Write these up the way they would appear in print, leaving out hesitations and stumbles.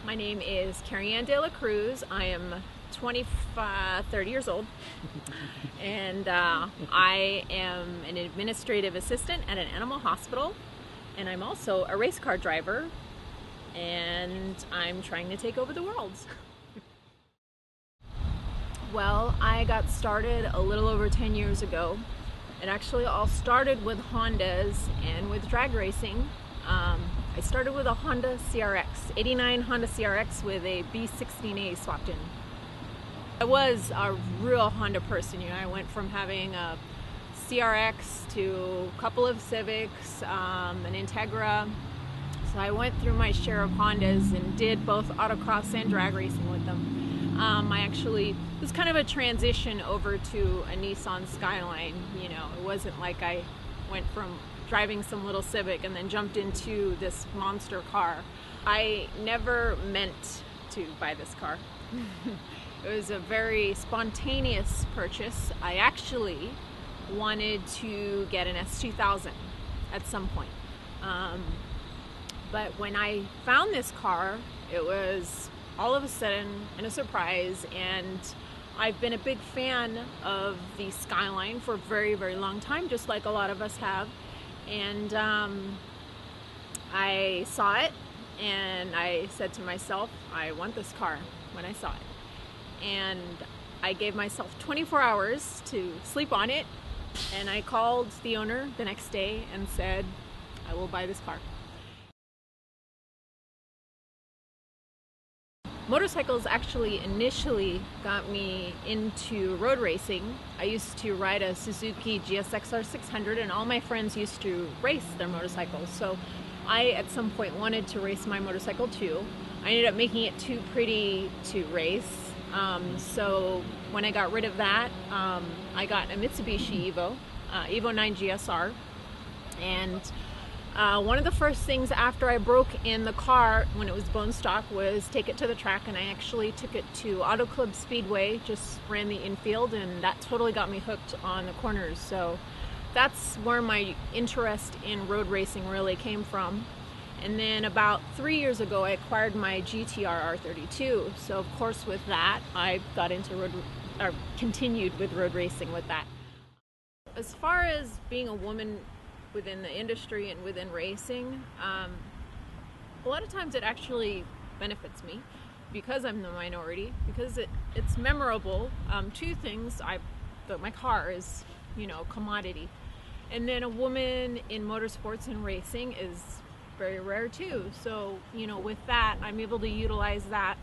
My name is Kerryann De La Cruz. I am 30 years old, and I am an administrative assistant at an animal hospital, and I'm also a race car driver, and I'm trying to take over the world. Well, I got started a little over 10 years ago. It actually all started with Hondas and with drag racing. I started with a Honda CRX, 89 Honda CRX with a B16A swapped in. I was a real Honda person. You know, I went from having a CRX to a couple of Civics, an Integra. So I went through my share of Hondas and did both autocross and drag racing with them. It was kind of a transition over to a Nissan Skyline. You know, it wasn't like I went from driving some little Civic and then jumped into this monster car. I never meant to buy this car. It was a very spontaneous purchase. I actually wanted to get an S2000 at some point. But when I found this car, it was all of a sudden a surprise, and I've been a big fan of the Skyline for a very, very long time, just like a lot of us have. And I saw it and I said to myself, I want this car when I saw it. And I gave myself 24 hours to sleep on it, and I called the owner the next day and said, I will buy this car. Motorcycles actually initially got me into road racing. I used to ride a Suzuki GSX-R 600, and all my friends used to race their motorcycles. So I, at some point, wanted to race my motorcycle too. I ended up making it too pretty to race. So when I got rid of that, I got a Mitsubishi Evo 9 GSR. And one of the first things after I broke in the car when it was bone stock was take it to the track, and I actually took it to Auto Club Speedway, just ran the infield, and that totally got me hooked on the corners. So that's where my interest in road racing really came from. And then about 3 years ago, I acquired my GT-R R32. So of course with that, I got into continued with road racing with that. As far as being a woman within the industry and within racing, a lot of times it actually benefits me because I'm the minority, because it's memorable. Two things, my car is, you know, commodity, and then a woman in motorsports and racing is very rare too. So, you know, with that, I'm able to utilize that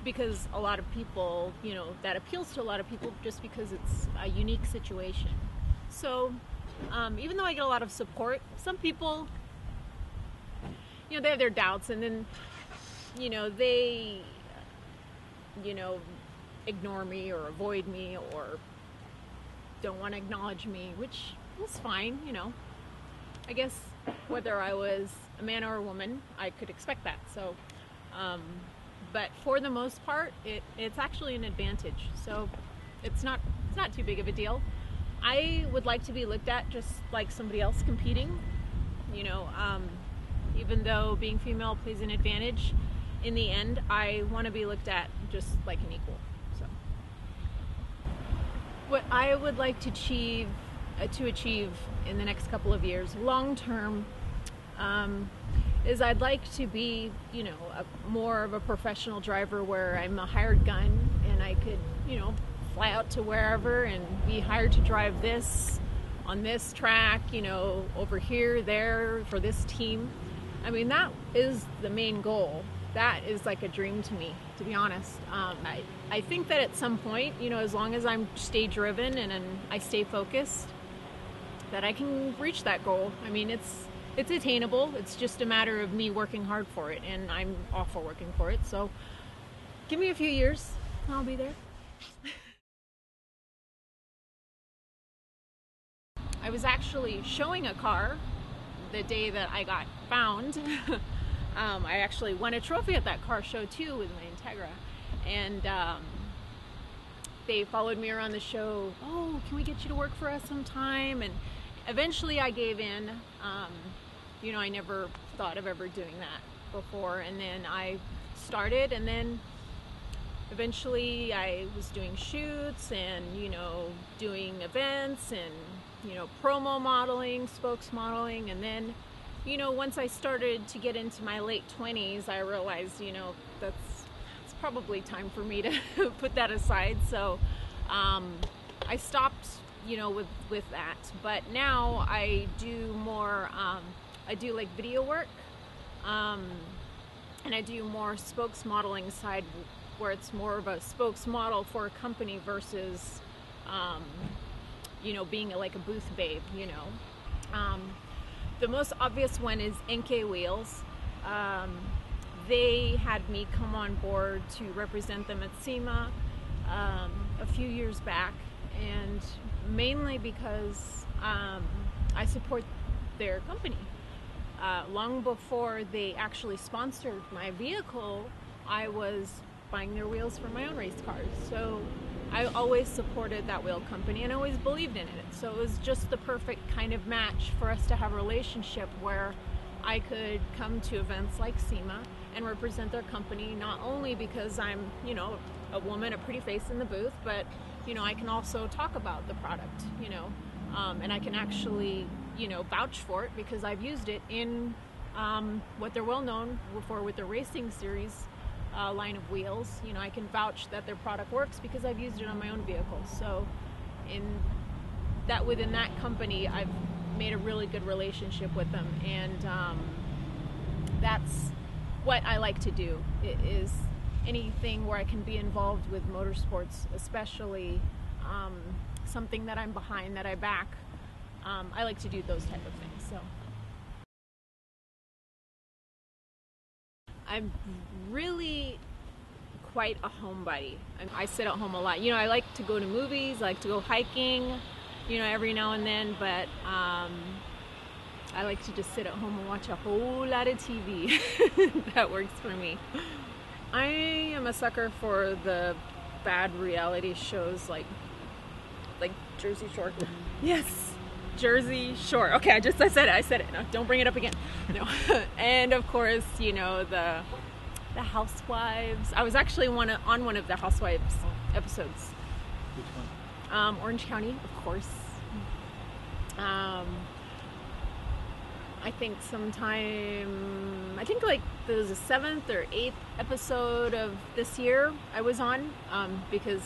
because a lot of people, you know, that appeals to a lot of people just because it's a unique situation. So even though I get a lot of support, some people, you know, they have their doubts, and then, you know, they, you know, ignore me or avoid me or don't want to acknowledge me, which is fine, you know. I guess whether I was a man or a woman, I could expect that. So, but for the most part, it's actually an advantage. So it's not too big of a deal. I would like to be looked at just like somebody else competing, you know, even though being female plays an advantage, in the end, I want to be looked at just like an equal. So what I would like to achieve in the next couple of years, long term, is I'd like to be, you know, more of a professional driver where I'm a hired gun and I could, you know, fly out to wherever and be hired to drive this on this track, you know, over here, there, for this team. I mean, that is the main goal. That is like a dream to me, to be honest. I think that at some point, you know, as long as I'm stay driven and I stay focused, that I can reach that goal. I mean, it's attainable. It's just a matter of me working hard for it, and I'm all for working for it. So give me a few years, and I'll be there. I was actually showing a car the day that I got found. I actually won a trophy at that car show too with my Integra, and they followed me around the show. Oh, can we get you to work for us sometime? And eventually I gave in. You know, I never thought of ever doing that. before, and then I started, and then eventually I was doing shoots and, you know, doing events and, you know, promo modeling, spokes modeling, and then, you know, once I started to get into my late 20s, I realized, you know, it's probably time for me to put that aside. So I stopped, you know, with that. But now I do more, I do like video work, and I do more spokes modeling side, where it's more of a spokes model for a company versus, you know, being like a booth babe, you know. The most obvious one is NK Wheels. They had me come on board to represent them at SEMA a few years back, and mainly because I support their company. Long before they actually sponsored my vehicle, I was buying their wheels for my own race cars. So I always supported that wheel company and always believed in it. So it was just the perfect kind of match for us to have a relationship where I could come to events like SEMA and represent their company, not only because I'm, you know, a woman, a pretty face in the booth, but, you know, I can also talk about the product, you know, and I can actually, you know, vouch for it because I've used it in what they're well known for with their racing series line of wheels. You know, I can vouch that their product works because I've used it on my own vehicle. So within that company, I've made a really good relationship with them, and that's what I like to do. It is anything where I can be involved with motorsports, especially something that I'm behind, that I back. I like to do those type of things. So I'm really quite a homebody. I sit at home a lot. You know, I like to go to movies, I like to go hiking, you know, every now and then, but I like to just sit at home and watch a whole lot of TV. That works for me. I am a sucker for the bad reality shows like Jersey Shore. Yes, Jersey Shore. Okay, I said it. No, don't bring it up again. No. And of course, you know, the Housewives. I was actually on one of the Housewives episodes. Which one? Orange County, of course. I think like there was a 7th or 8th episode of this year I was on, because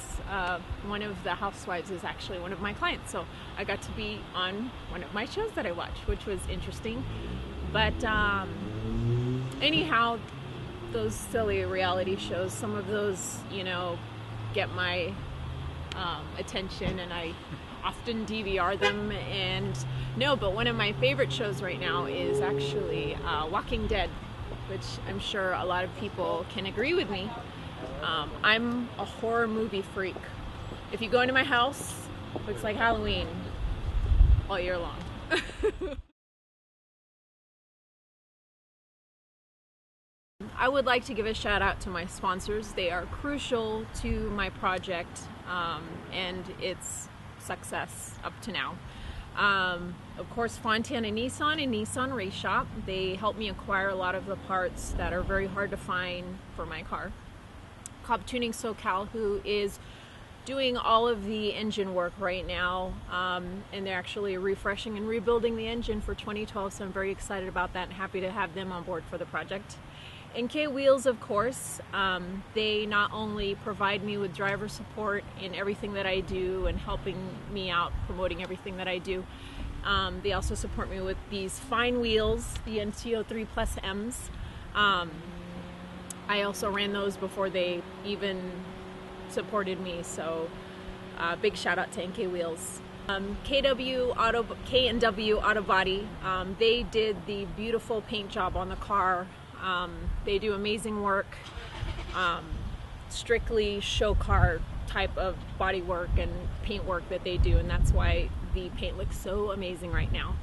one of the housewives is actually one of my clients, so I got to be on one of my shows that I watch, which was interesting. But anyhow, those silly reality shows, some of those, you know, get my attention, and I often DVR them. And no, but one of my favorite shows right now is actually Walking Dead, which I'm sure a lot of people can agree with me. I'm a horror movie freak. If you go into my house, it looks like Halloween all year long. I would like to give a shout out to my sponsors. They are crucial to my project and its success up to now. Of course, Fontana Nissan and Nissan Race Shop. They help me acquire a lot of the parts that are very hard to find for my car. Cobb Tuning SoCal, who is doing all of the engine work right now, and they're actually refreshing and rebuilding the engine for 2012, so I'm very excited about that and happy to have them on board for the project. NK Wheels, of course, they not only provide me with driver support in everything that I do and helping me out promoting everything that I do, they also support me with these fine wheels, the NCO3 Plus M's. I also ran those before they even supported me, so big shout out to NK Wheels. K&W Auto Body, they did the beautiful paint job on the car. They do amazing work, strictly show car type of body work and paint work that they do, and that's why the paint looks so amazing right now.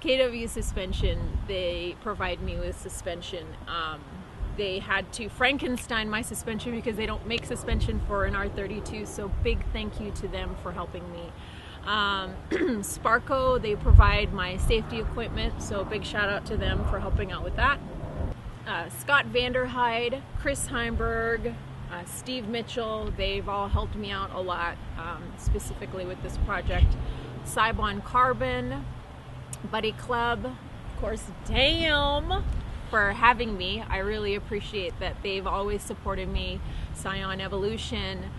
KW Suspension, they provide me with suspension. They had to Frankenstein my suspension because they don't make suspension for an R32, so big thank you to them for helping me. Sparco, they provide my safety equipment, so big shout out to them for helping out with that. Scott Vanderhyde, Chris Heimberg, Steve Mitchell, they've all helped me out a lot, specifically with this project. Cybon Carbon, Buddy Club, of course, DaYUUM for having me. I really appreciate that. They've always supported me. Scion Evolution,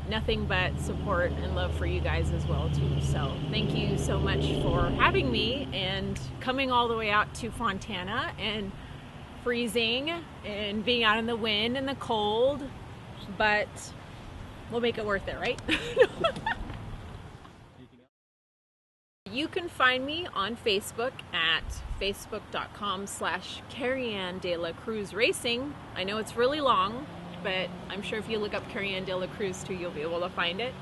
nothing but support and love for you guys as well too. So thank you so much for having me and coming all the way out to Fontana and freezing and being out in the wind and the cold, but we'll make it worth it, right? You can find me on Facebook at facebook.com/Kerryann De La Cruz Racing. I know it's really long, but I'm sure if you look up Kerryann De La Cruz too, you'll be able to find it.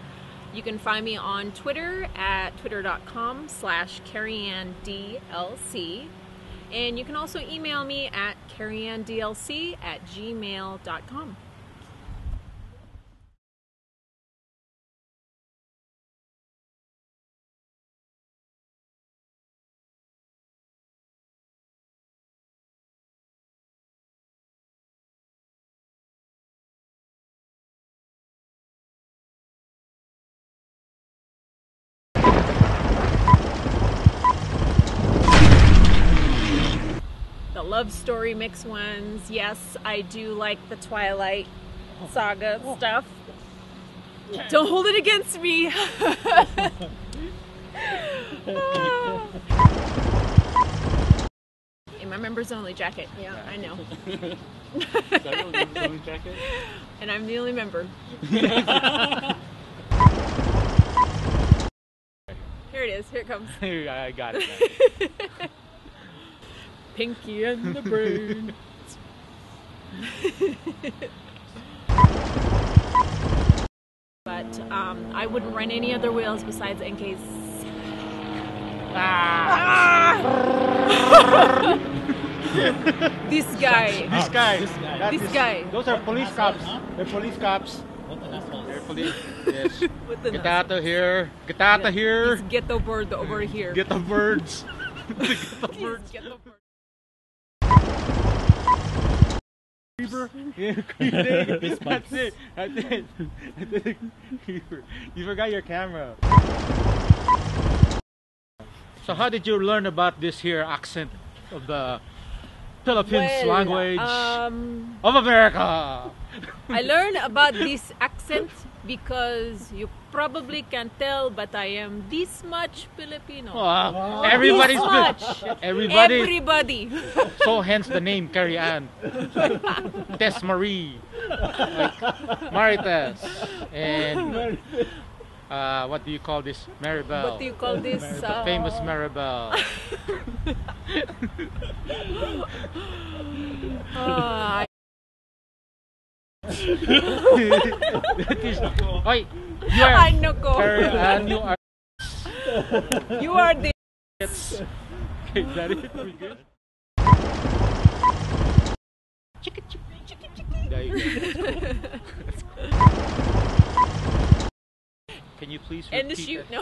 You can find me on Twitter at twitter.com/KerryanndLC. And you can also email me at kerryanndlc@gmail.com. The love story mix ones. Yes, I do like the Twilight Saga stuff. Don't hold it against me. In my members only jacket. Yeah, I know. Is that your members only jacket? And I'm the only member. Here it is. Here it comes. I got it. Pinky and the Brain. But I wouldn't run any other wheels besides NK's. This guy. This guy. Those are police cops. They're police cops. They're police. Yes. Get out of here. Get out of here. Get the bird over here. Get the birds. Get the birds. Creeper. Yeah, That's it. That's it. Creeper. You forgot your camera. So how did you learn about this here accent of the Philippines language of America? I learned about this accent because you probably can tell, but I am this much Filipino. Everybody's Everybody. So hence the name Kerryann. Tess Marie, like Marites, and what do you call this? Maribel. What do you call this? Famous Maribel. Oi, you are I know ko. Kerryann, You are the. Is that it? We good? There you go. That's cool. Can you please repeat End the shoot. it? No.